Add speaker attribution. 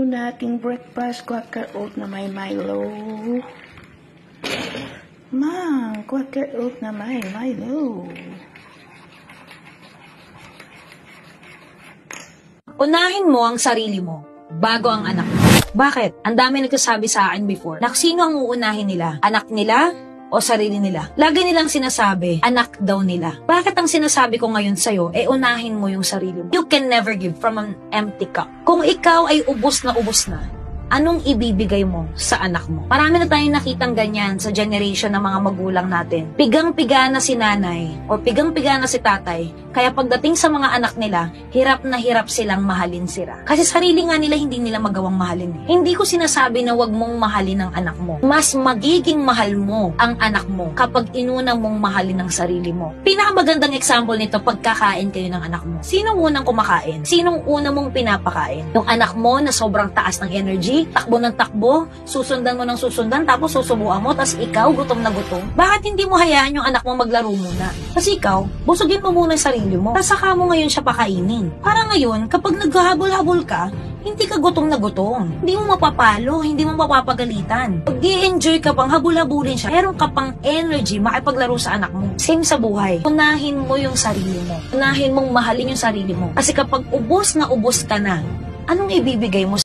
Speaker 1: muna ating breakfast. Quaker oat na may Milo. Quaker oat na may Milo.
Speaker 2: Unahin mo ang sarili mo bago ang anak mo. Bakit? Ang dami nagsasabi sa akin before na sino ang uunahin nila? Anak nila o sarili nila? Lagi nilang sinasabi, anak daw nila. Bakit ang sinasabi ko ngayon sa'yo, unahin mo yung sarili mo? You can never give from an empty cup. Kung ikaw ay ubos na, anong ibibigay mo sa anak mo? Marami na tayong nakitang ganyan sa generation ng mga magulang natin. Pigang-piga na si nanay o pigang-piga na si tatay, kaya pagdating sa mga anak nila, hirap na hirap silang mahalin sila. Kasi sarili nga nila hindi nila magawang mahalin. Hindi ko sinasabi na wag mong mahalin ang anak mo. Mas magiging mahal mo ang anak mo kapag inuna mong mahalin ang sarili mo. Pinakamagandang example nito, pagkakain kayo ng anak mo. Sinong unang kumakain? Sinong una mong pinapakain? Yung anak mo na sobrang taas ng energy, takbo ng takbo, susundan mo ng susundan, tapos susubuan mo, tapos ikaw gutom na gutom. Bakit hindi mo hayaan yung anak mo maglaro muna? Kasi ikaw, busugin mo muna yung sarili mo, tapos saka mo ngayon siya pakainin. Para ngayon, kapag naghahabol-habol ka, hindi ka gutom na gutom. Hindi mo mapapalo, hindi mo mapapagalitan. Pag i-enjoy ka pang habul-habulin siya, meron ka pang energy makipaglaro sa anak mo. Same sa buhay. Unahin mo yung sarili mo. Unahin mong mahalin yung sarili mo. Kasi kapag ubos na ubos ka na, anong ibibigay mo